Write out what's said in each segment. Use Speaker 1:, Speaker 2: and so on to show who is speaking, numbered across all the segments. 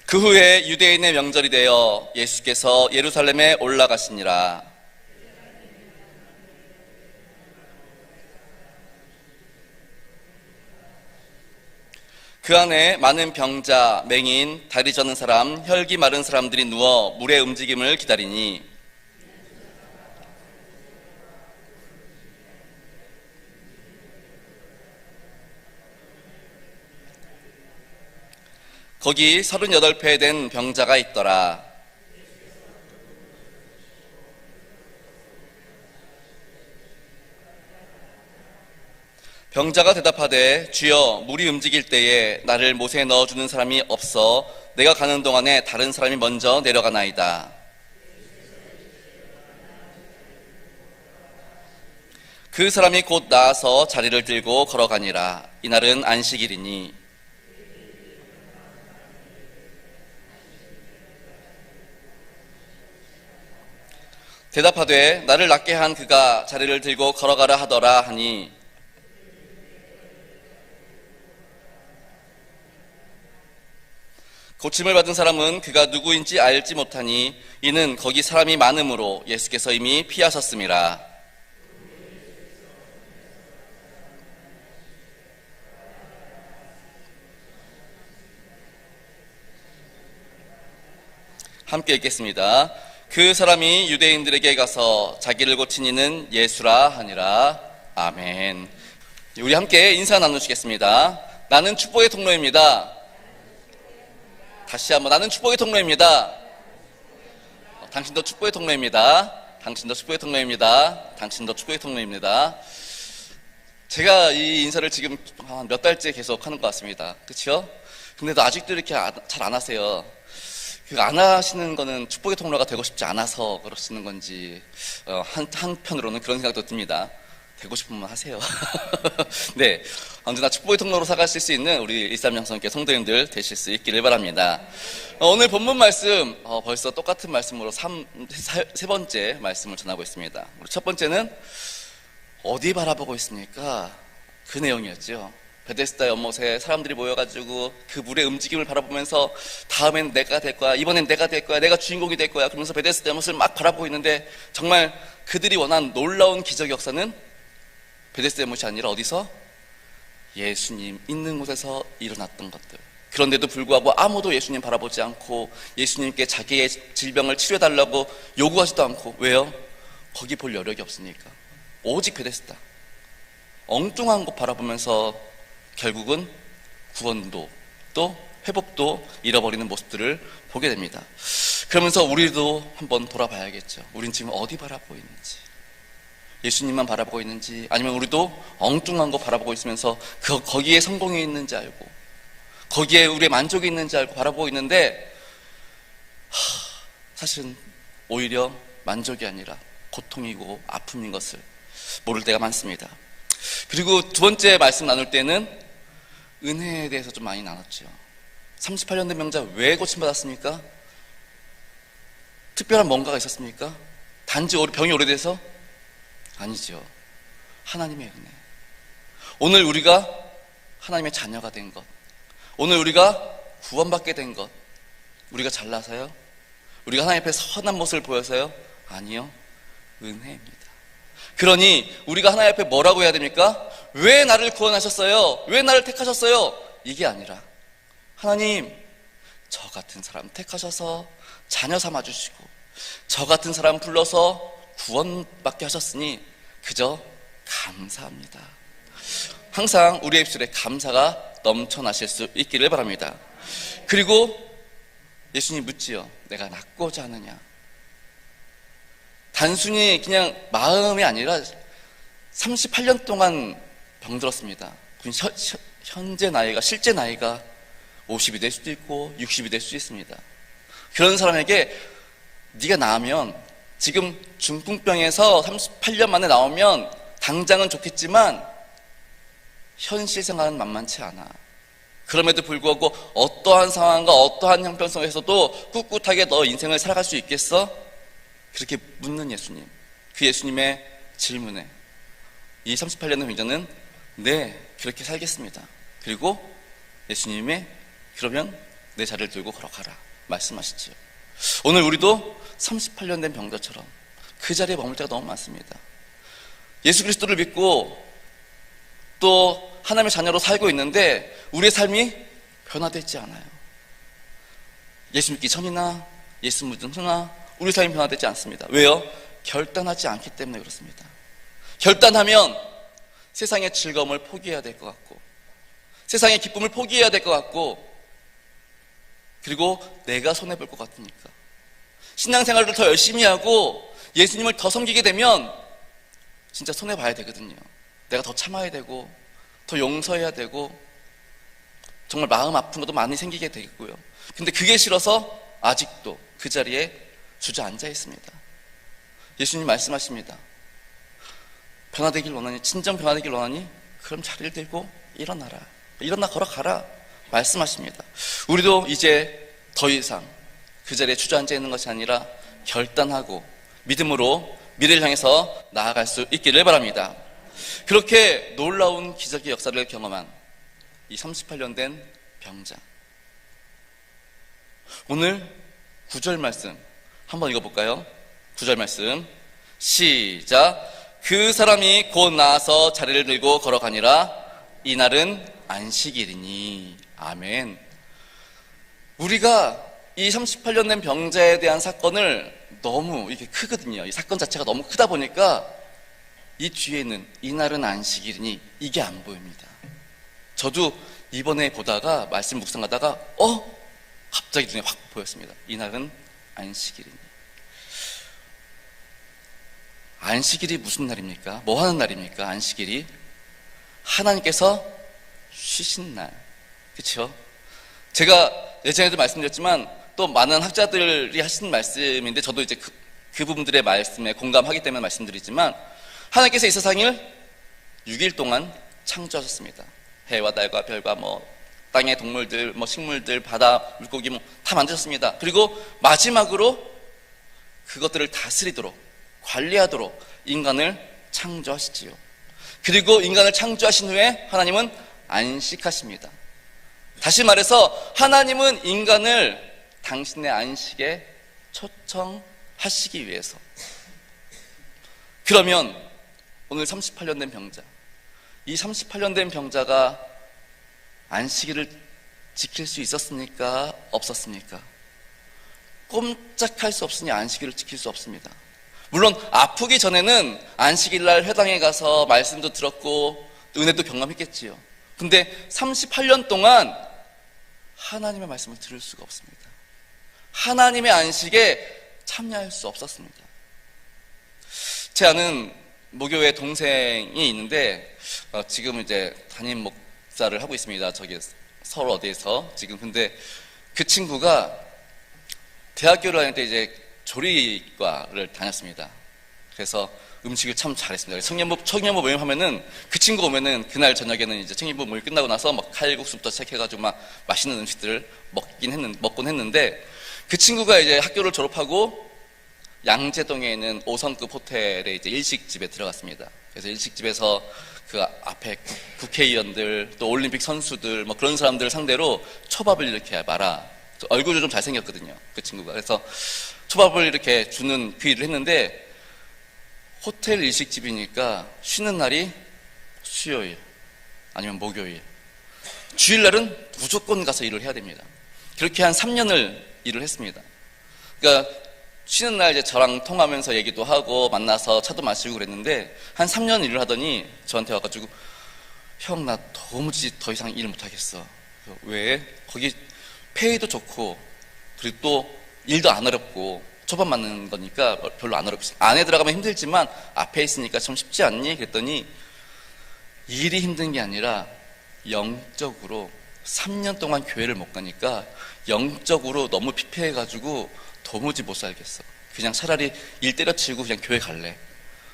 Speaker 1: 그 후에 유대인의 명절이 되어 예수께서 예루살렘에 올라가시니라. 그 안에 많은 병자, 맹인, 다리 저는 사람, 혈기 마른 사람들이 누워 물의 움직임을 기다리니 거기 38배 된 병자가 있더라. 병자가 대답하되 주여 물이 움직일 때에 나를 못에 넣어주는 사람이 없어 내가 가는 동안에 다른 사람이 먼저 내려가나이다. 그 사람이 곧 나아서 자리를 들고 걸어가니라. 이날은 안식일이니 대답하되 나를 낫게 한 그가 자리를 들고 걸어가라 하더라 하니 고침을 받은 사람은 그가 누구인지 알지 못하니 이는 거기 사람이 많음으로 예수께서 이미 피하셨음이라. 함께 읽겠습니다. 그 사람이 유대인들에게 가서 자기를 고친 이는 예수라 하니라. 아멘. 우리 함께 인사 나누시겠습니다. 나는 축복의 통로입니다. 다시 한번 나는 축복의 통로입니다. 당신도 축복의 통로입니다. 당신도 축복의 통로입니다. 당신도 축복의 통로입니다. 제가 이 인사를 지금 몇 달째 계속 하는 것 같습니다. 그렇죠? 근데도 아직도 이렇게 잘 안 하세요. 안 하시는 거는 축복의 통로가 되고 싶지 않아서 그러시는 건지 한편으로는 그런 생각도 듭니다. 되고 싶으면 하세요. 네, 언제나 축복의 통로로 살아가실 수 있는 우리 일삼영성교회 성도님들 되실 수 있기를 바랍니다. 오늘 본문 말씀 벌써 똑같은 말씀으로 세 번째 말씀을 전하고 있습니다. 우리 첫 번째는 어디 바라보고 있습니까? 그 내용이었죠. 베데스다 연못에 사람들이 모여가지고 그 물의 움직임을 바라보면서 다음엔 내가 될 거야, 이번엔 내가 될 거야, 내가 주인공이 될 거야 그러면서 베데스다 연못을 막 바라보고 있는데 정말 그들이 원한 놀라운 기적 역사는 베데스다 연못이 아니라 어디서? 예수님 있는 곳에서 일어났던 것들. 그런데도 불구하고 아무도 예수님 바라보지 않고 예수님께 자기의 질병을 치료해달라고 요구하지도 않고. 왜요? 거기 볼 여력이 없으니까. 오직 베데스다 엉뚱한 곳 바라보면서 결국은 구원도 또 회복도 잃어버리는 모습들을 보게 됩니다. 그러면서 우리도 한번 돌아봐야겠죠. 우린 지금 어디 바라보고 있는지, 예수님만 바라보고 있는지, 아니면 우리도 엉뚱한 거 바라보고 있으면서 거기에 성공이 있는지 알고 거기에 우리의 만족이 있는지 알고 바라보고 있는데 사실은 오히려 만족이 아니라 고통이고 아픔인 것을 모를 때가 많습니다. 그리고 두 번째 말씀 나눌 때는 은혜에 대해서 좀 많이 나눴죠. 38년 된 병자 왜 고침받았습니까? 특별한 뭔가가 있었습니까? 단지 병이 오래돼서? 아니죠. 하나님의 은혜. 오늘 우리가 하나님의 자녀가 된 것, 오늘 우리가 구원받게 된 것, 우리가 잘나서요? 우리가 하나님 앞에 선한 모습을 보여서요? 아니요. 은혜입니다. 그러니 우리가 하나님 앞에 뭐라고 해야 됩니까? 왜 나를 구원하셨어요? 왜 나를 택하셨어요? 이게 아니라 하나님, 저 같은 사람 택하셔서 자녀 삼아주시고 저 같은 사람 불러서 구원받게 하셨으니 그저 감사합니다. 항상 우리의 입술에 감사가 넘쳐나실 수 있기를 바랍니다. 그리고 예수님 묻지요. 내가 낫고자 하느냐? 단순히 그냥 마음이 아니라 38년 동안 병들었습니다. 현재 나이가, 실제 나이가 50이 될 수도 있고 60이 될 수 있습니다. 그런 사람에게 네가 나으면, 지금 중풍병에서 38년 만에 나오면 당장은 좋겠지만 현실 생활은 만만치 않아. 그럼에도 불구하고 어떠한 상황과 어떠한 형편성에서도 꿋꿋하게 너 인생을 살아갈 수 있겠어? 그렇게 묻는 예수님, 그 예수님의 질문에 이 38년의 병자는 네, 그렇게 살겠습니다. 그리고 예수님의 그러면 내 자리를 들고 걸어가라 말씀하시지요. 오늘 우리도 38년 된 병자처럼 그 자리에 머물 때가 너무 많습니다. 예수 그리스도를 믿고 또 하나님의 자녀로 살고 있는데 우리의 삶이 변화되지 않아요. 예수 믿기 전이나 예수 믿은 후나 우리 삶이 변화되지 않습니다. 왜요? 결단하지 않기 때문에 그렇습니다. 결단하면 세상의 즐거움을 포기해야 될 것 같고, 세상의 기쁨을 포기해야 될 것 같고, 그리고 내가 손해볼 것 같으니까 신앙생활을 더 열심히 하고 예수님을 더 섬기게 되면 진짜 손해봐야 되거든요. 내가 더 참아야 되고 더 용서해야 되고 정말 마음 아픈 것도 많이 생기게 되고요. 근데 그게 싫어서 아직도 그 자리에 주저앉아 있습니다. 예수님 말씀하십니다. 변화되길 원하니, 진정 변화되길 원하니 그럼 자리를 들고 일어나라, 일어나 걸어가라 말씀하십니다. 우리도 이제 더 이상 그 자리에 주저앉아 있는 것이 아니라 결단하고 믿음으로 미래를 향해서 나아갈 수 있기를 바랍니다. 그렇게 놀라운 기적의 역사를 경험한 이 38년 된 병자, 오늘 9절 말씀 한번 읽어볼까요? 9절 말씀 시작. 그 사람이 곧 나아서 자리를 들고 걸어가니라. 이날은 안식일이니. 아멘. 우리가 이 38년 된 병자에 대한 사건을 너무 이게 크거든요. 이 사건 자체가 너무 크다 보니까 이 뒤에는 이날은 안식일이니 이게 안 보입니다. 저도 이번에 보다가 말씀 묵상하다가 갑자기 눈에 확 보였습니다. 이날은 안식일이니. 안식일이 무슨 날입니까? 뭐 하는 날입니까? 안식일이 하나님께서 쉬신 날, 그렇죠? 제가 예전에도 말씀드렸지만 또 많은 학자들이 하신 말씀인데 저도 이제 그 부분들의 말씀에 공감하기 때문에 말씀드리지만, 하나님께서 이 세상을 6일 동안 창조하셨습니다. 해와 달과 별과 땅의 동물들, 식물들, 바다, 물고기 다 만드셨습니다. 그리고 마지막으로 그것들을 다스리도록, 관리하도록 인간을 창조하시지요. 그리고 인간을 창조하신 후에 하나님은 안식하십니다. 다시 말해서 하나님은 인간을 당신의 안식에 초청하시기 위해서. 그러면 오늘 38년 된 병자, 이 38년 된 병자가 안식일을 지킬 수 있었습니까? 없었습니까? 꼼짝할 수 없으니 안식일을 지킬 수 없습니다. 물론 아프기 전에는 안식일날 회당에 가서 말씀도 들었고 은혜도 경험했겠지요. 근데 38년 동안 하나님의 말씀을 들을 수가 없습니다. 하나님의 안식에 참여할 수 없었습니다. 제 아는 모교회 동생이 있는데 지금 이제 담임 목사를 하고 있습니다. 저기 서울 어디에서 지금. 근데 그 친구가 대학교를 다닐 때 이제 조리과를 다녔습니다. 그래서 음식을 참 잘했습니다. 청년부 모임 하면은 그 친구 오면은 그날 저녁에는 이제 청년부 모임 끝나고 나서 칼국수부터 시작해가지고 맛있는 음식들을 먹곤 했는데, 그 친구가 이제 학교를 졸업하고 양재동에 있는 5성급 호텔에 이제 일식집에 들어갔습니다. 그래서 일식집에서 그 앞에 국회의원들 또 올림픽 선수들 그런 사람들 상대로 초밥을 이렇게 얼굴도 좀 잘생겼거든요, 그 친구가. 그래서 초밥을 이렇게 주는 그 일을 했는데, 호텔 일식집이니까 쉬는 날이 수요일 아니면 목요일, 주일날은 무조건 가서 일을 해야 됩니다. 그렇게 한 3년을 일을 했습니다. 그러니까 쉬는 날 이제 저랑 통화하면서 얘기도 하고 만나서 차도 마시고 그랬는데, 한 3년 일을 하더니 저한테 와가지고 형, 나 도무지 더 이상 일 못하겠어. 왜? 거기 페이도 좋고 그리고 또 일도 안 어렵고 초밥 맞는 거니까 별로 안 어렵지. 안에 들어가면 힘들지만 앞에 있으니까 좀 쉽지 않니? 그랬더니 일이 힘든 게 아니라 영적으로 3년 동안 교회를 못 가니까 영적으로 너무 피폐해가지고 도무지 못 살겠어. 그냥 차라리 일 때려치우고 그냥 교회 갈래.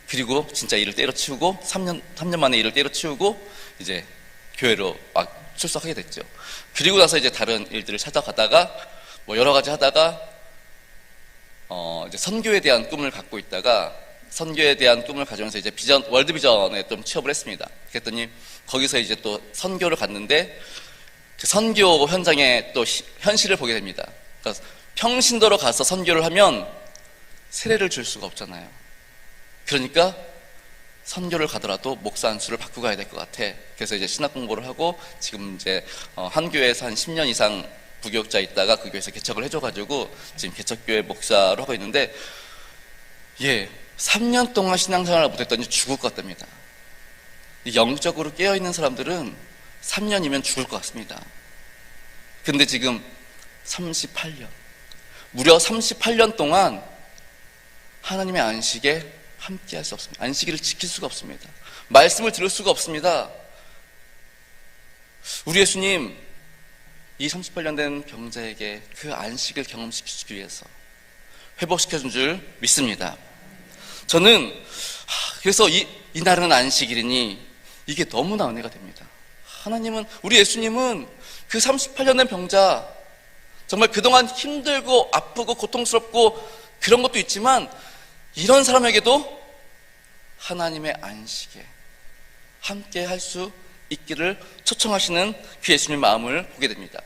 Speaker 1: 그리고 진짜 일을 때려치우고 3년 만에 일을 때려치우고 이제 교회로 출석하게 됐죠. 그리고 나서 이제 다른 일들을 찾아가다가 여러 가지 하다가 이제 선교에 대한 꿈을 갖고 있다가, 선교에 대한 꿈을 가지면서 이제 월드비전에 좀 취업을 했습니다. 그랬더니 거기서 이제 또 선교를 갔는데 그 선교 현장의 또 현실을 보게 됩니다. 그러니까 평신도로 가서 선교를 하면 세례를 줄 수가 없잖아요. 그러니까 선교를 가더라도 목사 안수를 받고 가야 될 것 같아. 그래서 이제 신학 공부를 하고 지금 이제 한 교회에서 한 10년 이상 부교육자 있다가 그 교회에서 개척을 해줘가지고 지금 개척교회 목사로 하고 있는데, 3년 동안 신앙생활을 못했더니 죽을 것 같답니다. 영적으로 깨어있는 사람들은 3년이면 죽을 것 같습니다. 근데 지금 38년, 무려 38년 동안 하나님의 안식에 함께 할 수 없습니다. 안식일을 지킬 수가 없습니다. 말씀을 들을 수가 없습니다. 우리 예수님, 이 38년 된 병자에게 그 안식을 경험시키기 위해서 회복시켜준 줄 믿습니다. 저는 그래서 이날은 안식일이니 이게 너무나 은혜가 됩니다. 하나님은, 우리 예수님은 그 38년 된 병자, 정말 그동안 힘들고 아프고 고통스럽고 그런 것도 있지만 이런 사람에게도 하나님의 안식에 함께 할 수 있기를 초청하시는 그 예수님의 마음을 보게 됩니다.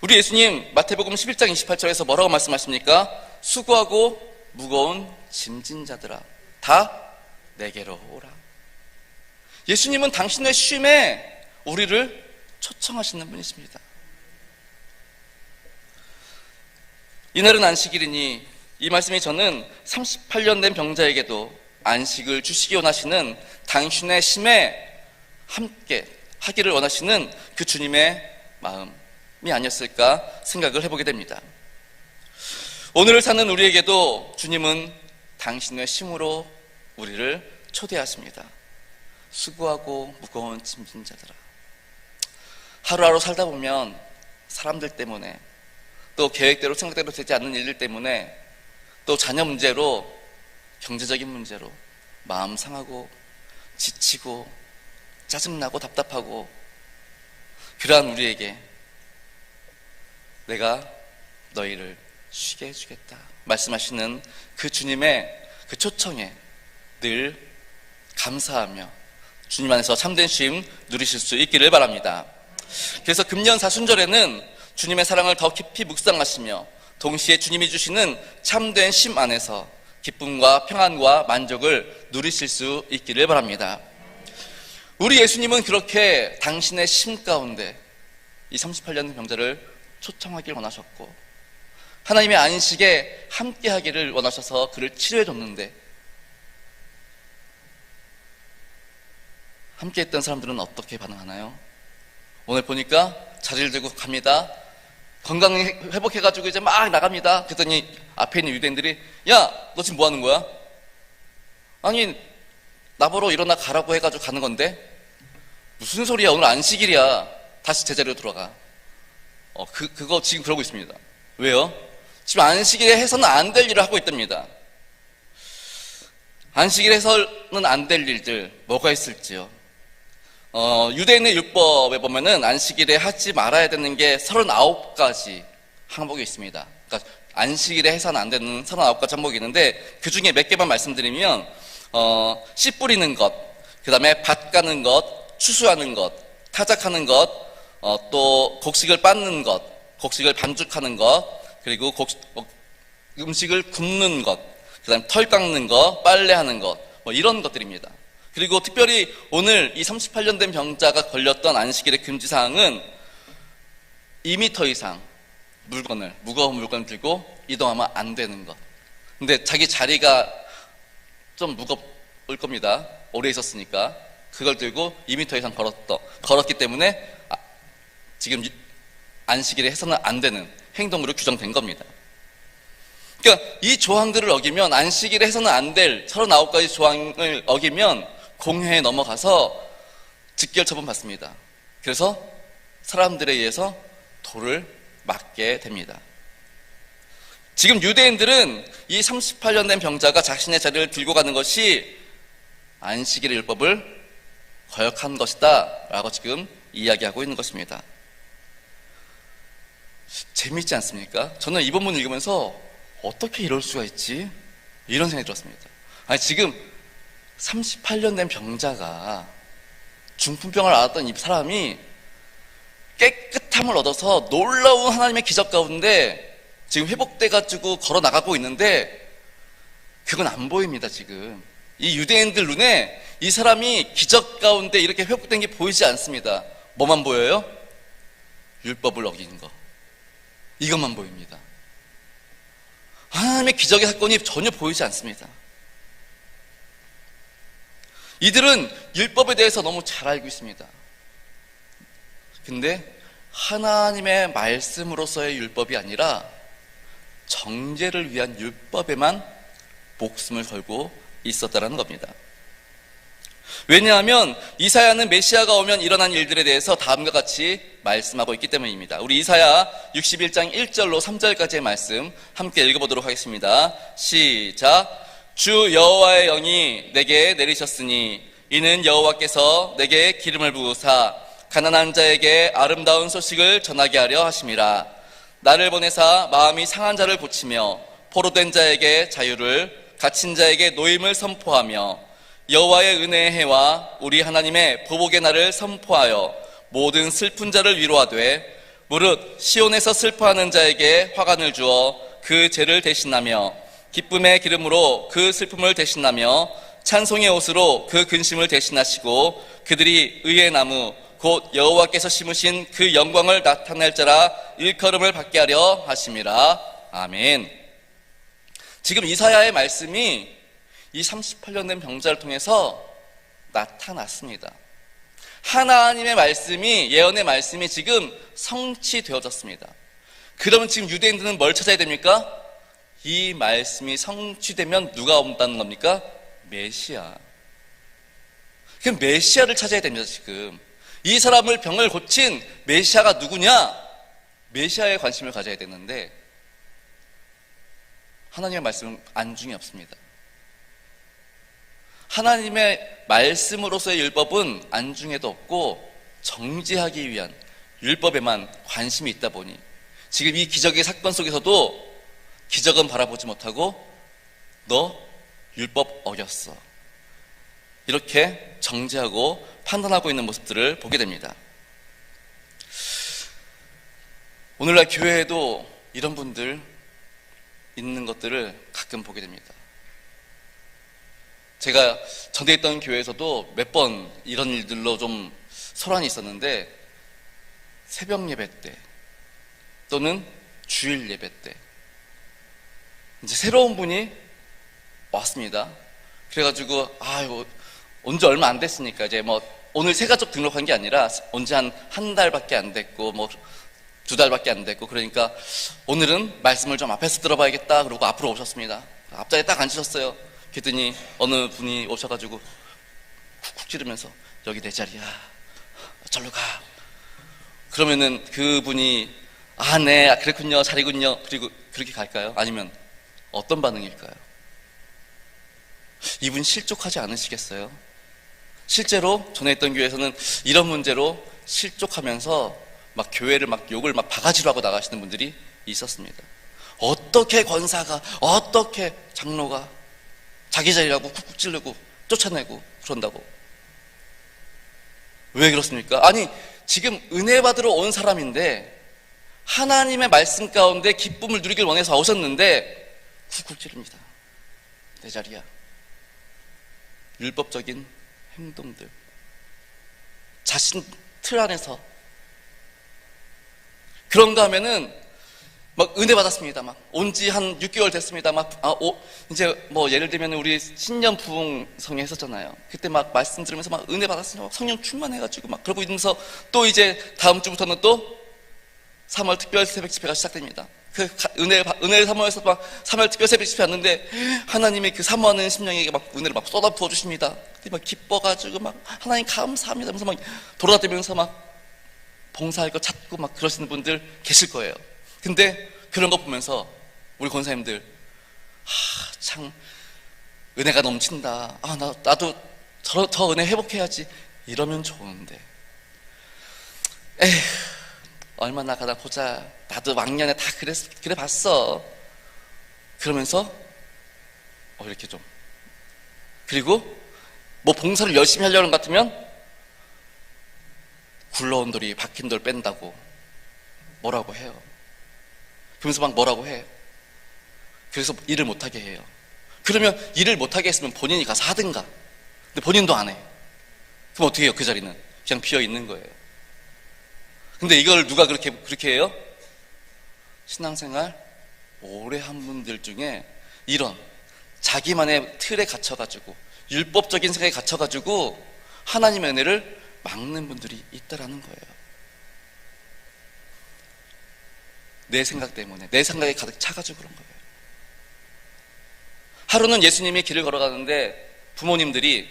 Speaker 1: 우리 예수님 마태복음 11장 28절에서 뭐라고 말씀하십니까? 수고하고 무거운 짐진 자들아 다 내게로 오라. 예수님은 당신의 쉼에 우리를 초청하시는 분이십니다. 이날은 안식일이니, 이 말씀이 저는 38년 된 병자에게도 안식을 주시기 원하시는, 당신의 쉼에 함께 하기를 원하시는 그 주님의 마음이 아니었을까 생각을 해보게 됩니다. 오늘을 사는 우리에게도 주님은 당신의 쉼으로 우리를 초대하십니다. 수고하고 무거운 짐진 자들아. 하루하루 살다 보면 사람들 때문에, 또 계획대로 생각대로 되지 않는 일들 때문에, 또 자녀 문제로, 경제적인 문제로 마음 상하고 지치고 짜증나고 답답하고, 그러한 우리에게 내가 너희를 쉬게 해주겠다 말씀하시는 그 주님의 그 초청에 늘 감사하며 주님 안에서 참된 쉼 누리실 수 있기를 바랍니다. 그래서 금년 사순절에는 주님의 사랑을 더 깊이 묵상하시며 동시에 주님이 주시는 참된 쉼 안에서 기쁨과 평안과 만족을 누리실 수 있기를 바랍니다. 우리 예수님은 그렇게 당신의 쉼 가운데 이 38년 병자를 초청하길 원하셨고, 하나님의 안식에 함께 하기를 원하셔서 그를 치료해 줬는데, 함께 했던 사람들은 어떻게 반응하나요? 오늘 보니까 자리를 들고 갑니다. 건강 회복해가지고 이제 막 나갑니다. 그랬더니 앞에 있는 유대인들이, 야, 너 지금 뭐 하는 거야? 아니, 나보러 일어나 가라고 해가지고 가는 건데 무슨 소리야? 오늘 안식일이야. 다시 제자리로 돌아가. 그거 지금 그러고 있습니다. 왜요? 지금 안식일에 해서는 안 될 일을 하고 있답니다. 안식일에 해서는 안 될 일들 뭐가 있을지요? 유대인의 율법에 보면은 안식일에 하지 말아야 되는 게 39가지 항목이 있습니다. 그러니까 안식일에 해서는 안 되는 39가지 항목이 있는데, 그 중에 몇 개만 말씀드리면, 씨 뿌리는 것, 그 다음에 밭 가는 것, 추수하는 것, 타작하는 것, 또 곡식을 빻는 것, 곡식을 반죽하는 것, 그리고 음식을 굽는 것, 그 다음에 털 깎는 것, 빨래하는 것, 뭐 이런 것들입니다. 그리고 특별히 오늘 이 38년 된 병자가 걸렸던 안식일의 금지사항은 2m 이상 무거운 물건을 들고 이동하면 안 되는 것. 근데 자기 자리가 좀 무거울 겁니다. 오래 있었으니까. 그걸 들고 2m 이상 걸었기 때문에 지금 안식일에 해서는 안 되는 행동으로 규정된 겁니다. 그러니까 이 조항들을 어기면, 안식일에 해서는 안 될 39가지 조항을 어기면 공회에 넘어가서 직결 처분 받습니다. 그래서 사람들에 의해서 돌을 맞게 됩니다. 지금 유대인들은 이 38년 된 병자가 자신의 자리를 들고 가는 것이 안식일의 율법을 거역한 것이다 라고 지금 이야기하고 있는 것입니다. 재미있지 않습니까? 저는 이 본문을 읽으면서 어떻게 이럴 수가 있지? 이런 생각이 들었습니다. 아니, 지금 38년 된 병자가, 중풍병을 앓았던 이 사람이 깨끗함을 얻어서 놀라운 하나님의 기적 가운데 지금 회복돼가지고 걸어 나가고 있는데 그건 안 보입니다. 지금 이 유대인들 눈에 이 사람이 기적 가운데 이렇게 회복된 게 보이지 않습니다. 뭐만 보여요? 율법을 어긴 거, 이것만 보입니다. 하나님의 기적의 사건이 전혀 보이지 않습니다. 이들은 율법에 대해서 너무 잘 알고 있습니다. 근데 하나님의 말씀으로서의 율법이 아니라 정죄를 위한 율법에만 목숨을 걸고 있었다는 겁니다. 왜냐하면 이사야는 메시아가 오면 일어난 일들에 대해서 다음과 같이 말씀하고 있기 때문입니다. 우리 이사야 61장 1절로 3절까지의 말씀 함께 읽어보도록 하겠습니다. 시작. 주 여호와의 영이 내게 내리셨으니 이는 여호와께서 내게 기름을 부으사 가난한 자에게 아름다운 소식을 전하게 하려 하심이라. 나를 보내사 마음이 상한 자를 고치며 포로된 자에게 자유를, 갇힌 자에게 노임을 선포하며 여호와의 은혜의 해와 우리 하나님의 보복의 날을 선포하여 모든 슬픈 자를 위로하되 무릇 시온에서 슬퍼하는 자에게 화관을 주어 그 죄를 대신하며 기쁨의 기름으로 그 슬픔을 대신하며 찬송의 옷으로 그 근심을 대신하시고 그들이 의의 나무 곧 여호와께서 심으신 그 영광을 나타낼 자라 일컬음을 받게 하려 하심이라. 아멘. 지금 이사야의 말씀이 이 38년 된 병자를 통해서 나타났습니다. 하나님의 말씀이, 예언의 말씀이 지금 성취되어졌습니다. 그러면 지금 유대인들은 뭘 찾아야 됩니까? 이 말씀이 성취되면 누가 온다는 겁니까? 메시아. 그럼 메시아를 찾아야 됩니다. 지금 이 사람을 병을 고친 메시아가 누구냐? 메시아에 관심을 가져야 되는데 하나님의 말씀은 안중에 없습니다. 하나님의 말씀으로서의 율법은 안중에도 없고 정죄하기 위한 율법에만 관심이 있다 보니 지금 이 기적의 사건 속에서도 기적은 바라보지 못하고 너 율법 어겼어, 이렇게 정죄하고 판단하고 있는 모습들을 보게 됩니다. 오늘날 교회에도 이런 분들 있는 것들을 가끔 보게 됩니다. 제가 전에 있던 교회에서도 몇 번 이런 일들로 좀 소란이 있었는데 새벽 예배 때 또는 주일 예배 때 이제 새로운 분이 왔습니다. 그래가지고 이거 온 지 얼마 안 됐으니까 이제 뭐 오늘 새 가족 등록한 게 아니라 온 지 한 달밖에 안 됐고 뭐 2달밖에 안 됐고 그러니까 오늘은 말씀을 좀 앞에서 들어봐야겠다 그러고 앞으로 오셨습니다. 앞자리에 딱 앉으셨어요. 그랬더니 어느 분이 오셔가지고 쿡쿡 찌르면서 여기 내 자리야, 절로 가. 그러면은 그분이 네 그렇군요, 자리군요, 그리고 그렇게 갈까요? 아니면 어떤 반응일까요? 이분 실족하지 않으시겠어요? 실제로 전에 있던 교회에서는 이런 문제로 실족하면서 막 교회를 막 욕을 막 바가지로 하고 나가시는 분들이 있었습니다. 어떻게 권사가, 어떻게 장로가 자기 자리라고 쿡쿡 찌르고 쫓아내고 그런다고. 왜 그렇습니까? 아니 지금 은혜 받으러 온 사람인데 하나님의 말씀 가운데 기쁨을 누리길 원해서 오셨는데 쿡쿡 찌릅니다. 내 자리야. 율법적인 행동들, 자신 틀 안에서 그런가 하면은 막 은혜 받았습니다. 막 온 지 한 6개월 됐습니다. 이제 뭐 예를 들면 우리 신년 부흥성회 했었잖아요. 그때 막 말씀 들으면서 막 은혜 받았으면 성령 충만해가지고 막 그러고 있으면서 또 이제 다음 주부터는 또 3월 특별 새벽 집회가 시작됩니다. 그 은혜를 사모해서 막 3월 특별 새벽 집회 왔는데 하나님이 그 사모하는 심령에게 막 은혜를 막 쏟아 부어 주십니다. 그때 막 기뻐가지고 막 하나님 감사합니다 하면서 막 돌아다니면서 막 봉사할 거 찾고 막 그러시는 분들 계실 거예요. 근데 그런 거 보면서 우리 권사님들 참 은혜가 넘친다. 나도 저 은혜 회복해야지. 이러면 좋은데 에휴 얼마나 가다 보자. 나도 왕년에 다 그래 봤어. 그러면서 이렇게 좀 그리고 뭐 봉사를 열심히 하려는 것 같으면 굴러온 돌이 박힌 돌 뺀다고 뭐라고 해요. 그러면서 막 뭐라고 해. 그래서 일을 못하게 해요. 그러면 일을 못하게 했으면 본인이 가서 하든가. 근데 본인도 안 해. 그럼 어떻게 해요? 그 자리는 그냥 비어 있는 거예요. 근데 이걸 누가 그렇게 해요? 신앙생활 오래 한 분들 중에 이런 자기만의 틀에 갇혀가지고 율법적인 생각에 갇혀가지고 하나님의 은혜를 막는 분들이 있다라는 거예요. 내 생각 때문에, 내 생각에 가득 차가지고 그런 거예요. 하루는 예수님이 길을 걸어가는데 부모님들이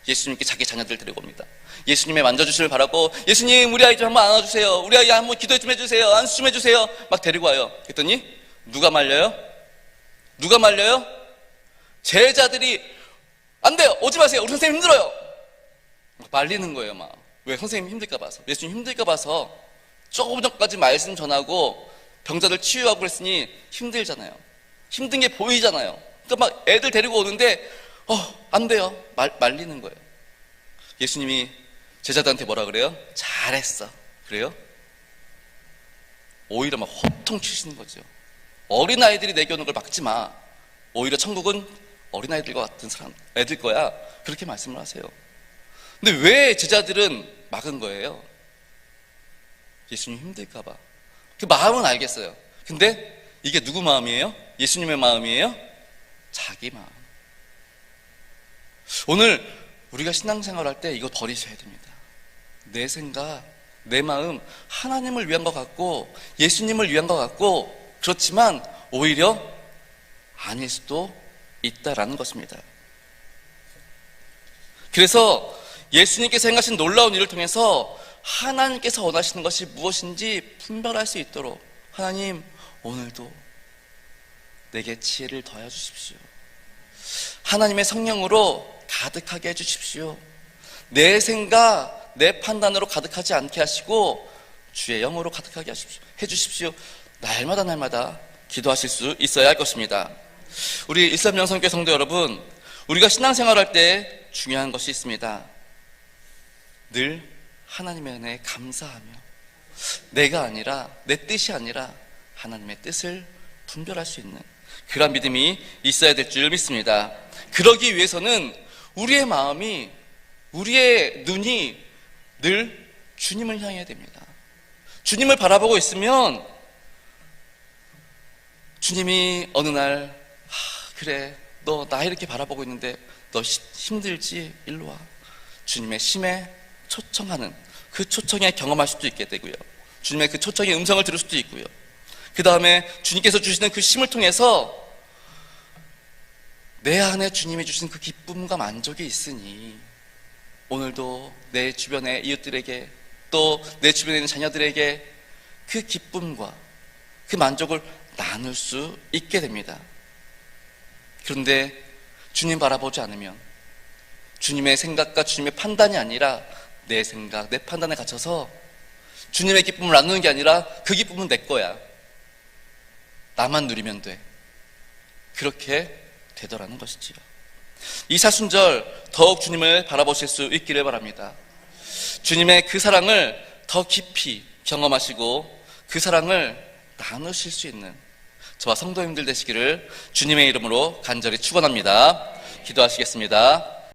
Speaker 1: 예수님께 자기 자녀들 데리고 옵니다. 예수님의 만져주심을 바라고, 예수님 우리 아이 좀 한번 안아주세요, 우리 아이 한번 기도 좀 해주세요, 안수 좀 해주세요, 막 데리고 와요. 그랬더니 누가 말려요? 누가 말려요? 제자들이 안 돼요, 오지 마세요, 우리 선생님 힘들어요, 막 말리는 거예요. 막 왜? 선생님 힘들까 봐서, 예수님 힘들까 봐서. 조금 전까지 말씀 전하고 병자들 치유하고 그랬으니 힘들잖아요. 힘든 게 보이잖아요. 그러니까 막 애들 데리고 오는데 안 돼요, 말리는 거예요. 예수님이 제자들한테 뭐라 그래요? 잘했어. 그래요? 오히려 막 호통 치시는 거죠. 어린아이들이 내게 오는 걸 막지 마. 오히려 천국은 어린아이들과 같은 애들 거야. 그렇게 말씀을 하세요. 근데 왜 제자들은 막은 거예요? 예수님 힘들까 봐. 그 마음은 알겠어요. 근데 이게 누구 마음이에요? 예수님의 마음이에요? 자기 마음. 오늘 우리가 신앙생활 할 때 이거 버리셔야 됩니다. 내 생각, 내 마음 하나님을 위한 것 같고 예수님을 위한 것 같고, 그렇지만 오히려 아닐 수도 있다라는 것입니다. 그래서 예수님께서 행하신 놀라운 일을 통해서 하나님께서 원하시는 것이 무엇인지 분별할 수 있도록, 하나님 오늘도 내게 지혜를 더해 주십시오. 하나님의 성령으로 가득하게 해주십시오. 내 생각, 내 판단으로 가득하지 않게 하시고 주의 영으로 가득하게 해주십시오. 날마다 기도하실 수 있어야 할 것입니다. 우리 일삼영성교회 성도 여러분, 우리가 신앙생활할 때 중요한 것이 있습니다. 늘 하나님의 은혜에 감사하며 내가 아니라, 내 뜻이 아니라 하나님의 뜻을 분별할 수 있는 그런 믿음이 있어야 될 줄 믿습니다. 그러기 위해서는 우리의 마음이, 우리의 눈이 늘 주님을 향해야 됩니다. 주님을 바라보고 있으면 주님이 어느 날 그래, 너 나 이렇게 바라보고 있는데 너 힘들지? 일로 와. 주님의 심에 초청하는 그 초청에 경험할 수도 있게 되고요. 주님의 그 초청의 음성을 들을 수도 있고요. 그 다음에 주님께서 주시는 그 심을 통해서 내 안에 주님이 주신 그 기쁨과 만족이 있으니 오늘도 내 주변의 이웃들에게, 또 내 주변에 있는 자녀들에게 그 기쁨과 그 만족을 나눌 수 있게 됩니다. 그런데 주님 바라보지 않으면 주님의 생각과 주님의 판단이 아니라 내 생각, 내 판단에 갇혀서 주님의 기쁨을 나누는 게 아니라 그 기쁨은 내 거야, 나만 누리면 돼, 그렇게 되더라는 것이지요. 이 사순절 더욱 주님을 바라보실 수 있기를 바랍니다. 주님의 그 사랑을 더 깊이 경험하시고 그 사랑을 나누실 수 있는 저와 성도님들 되시기를 주님의 이름으로 간절히 축원합니다. 기도하시겠습니다.